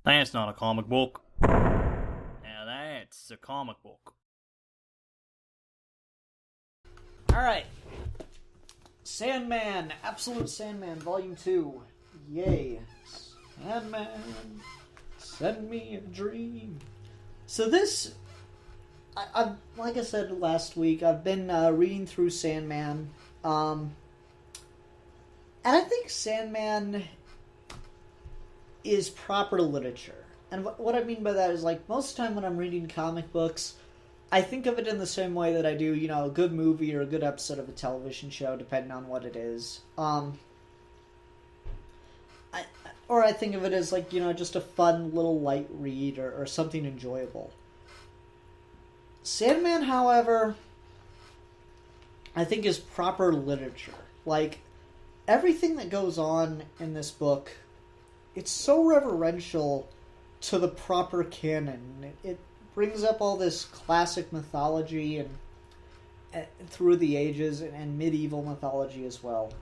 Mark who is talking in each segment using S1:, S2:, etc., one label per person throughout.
S1: That's not a comic book. Now that's a comic book.
S2: Alright. Sandman, Absolute Sandman, Volume 2. Yay. Sandman, send me a dream. So this, I've like I said last week, I've been reading through Sandman. And I think Sandman is proper literature. And what I mean by that is, like, most of the time when I'm reading comic books, I think of it in the same way that I do, a good movie or a good episode of a television show, depending on what it is. I think of it as, like, just a fun little light read or something enjoyable. Sandman, however, I think is proper literature. Like, everything that goes on in this book, it's so reverential to the proper canon. It brings up all this classic mythology and through the ages and medieval mythology as well.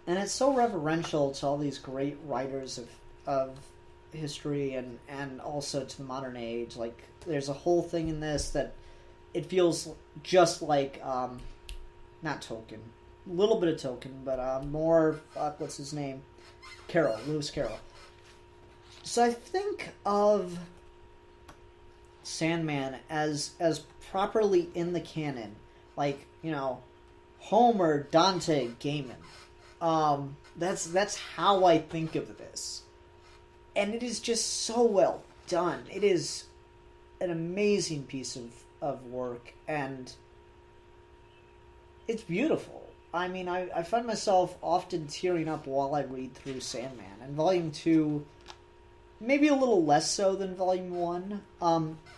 S2: And it's so reverential to all these great writers of history and also to the modern age. Like, there's a whole thing in this that it feels just like, not Tolkien, a little bit of Tolkien, but more, what's his name? Lewis Carroll. So I think of Sandman as properly in the canon, like, Homer, Dante, Gaiman. That's how I think of this, and it is just so well done. It is an amazing piece of work, and it's beautiful. I mean, I find myself often tearing up while I read through Sandman, and Volume 2, maybe a little less so than Volume 1.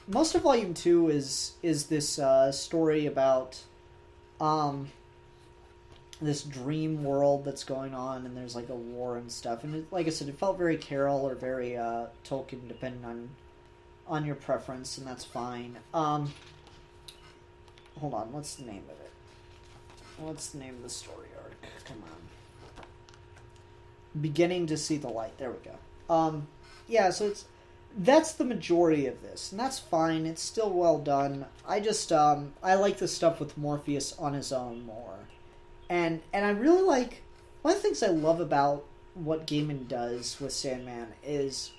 S2: Most of Volume 2 is this story about this dream world that's going on, and there's, like, a war and stuff. And like I said, it felt very Carroll or very Tolkien, depending on your preference, and that's fine. Hold on, what's the name of it? What's the name of the story arc? Come on. Beginning to See the Light. There we go. Yeah, so that's the majority of this, and that's fine. It's still well done. I just, I like the stuff with Morpheus on his own more. And I really like, one of the things I love about what Gaiman does with Sandman is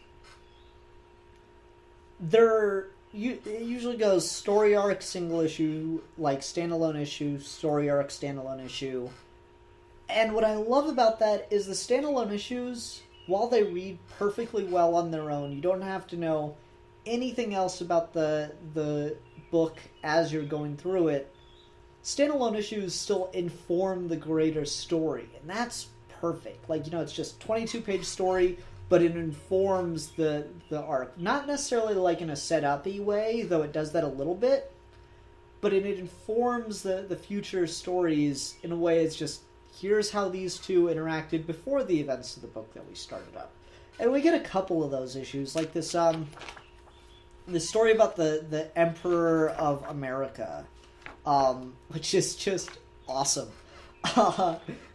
S2: it usually goes story arc, single issue, like standalone issue, story arc, standalone issue. And what I love about that is the standalone issues, while they read perfectly well on their own, you don't have to know anything else about the book as you're going through it. Standalone issues still inform the greater story, and that's perfect. Like, it's just 22-page story, but it informs the arc. Not necessarily like in a set-up-y way, though it does that a little bit, but it informs the future stories in a way it's just, here's how these two interacted before the events of the book that we started up. And we get a couple of those issues, like this story about the Emperor of America, which is just awesome.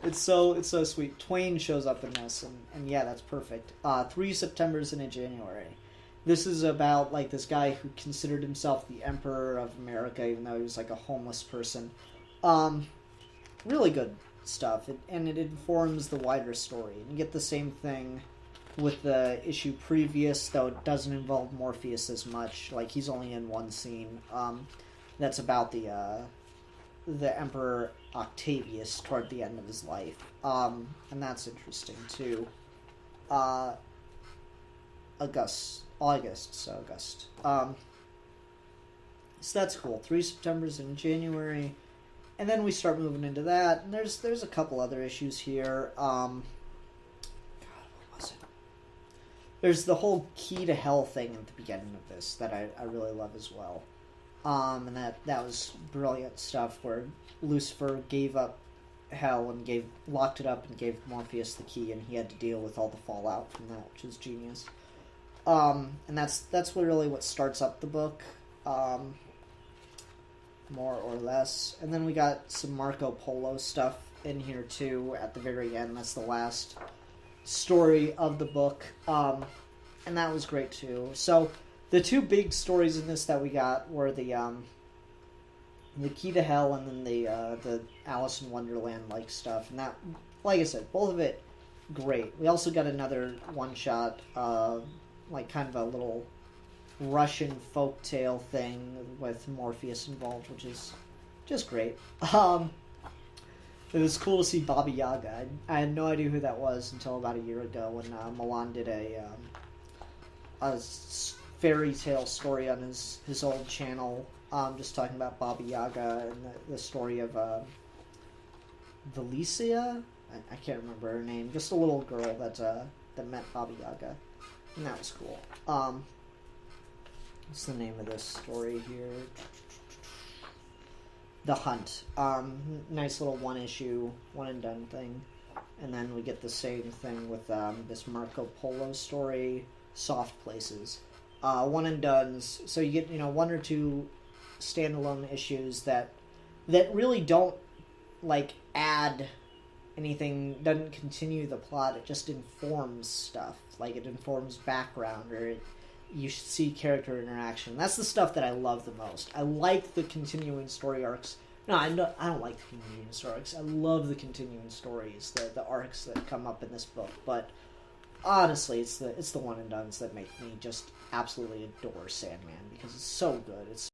S2: It's so sweet. Twain shows up in this, and yeah, that's perfect. 3 Septembers and a January. This is about, like, this guy who considered himself the Emperor of America, even though he was, like, a homeless person. Really good stuff, and it informs the wider story. And you get the same thing with the issue previous, though it doesn't involve Morpheus as much. Like, he's only in one scene. That's about the Emperor Octavius toward the end of his life. And that's interesting, too. August. So that's cool. 3 Septembers in January. And then we start moving into that. And there's a couple other issues here. God, what was it? There's the whole Key to Hell thing at the beginning of this that I really love as well. And that was brilliant stuff where Lucifer gave up hell and locked it up and gave Morpheus the key, and he had to deal with all the fallout from that, which is genius. And that's really what starts up the book, more or less. And then we got some Marco Polo stuff in here too at the very end. That's the last story of the book, and that was great too. So the two big stories in this that we got were the Key to Hell and then the Alice in Wonderland like stuff, and that, like I said, both of it great. We also got another one shot, like kind of a little Russian folktale thing with Morpheus involved, which is just great. It was cool to see Baba Yaga. I had no idea who that was until about a year ago when Milan did a fairy tale story on his old channel, just talking about Baba Yaga and the story of Valicia. I can't remember her name. Just a little girl that met Baba Yaga, and that was cool. What's the name of this story here? The Hunt. Nice little one issue, one and done thing. And then we get the same thing with this Marco Polo story, Soft Places. One and dones. So you get, one or two standalone issues that really don't like add anything, doesn't continue the plot. It just informs stuff. Like it informs background, or you should see character interaction. That's the stuff that I love the most. I like the continuing story arcs. No, I don't like the continuing story arcs. I love the continuing stories, the arcs that come up in this book. But honestly, it's the one and dones that make me just absolutely adore Sandman, because it's so good. It's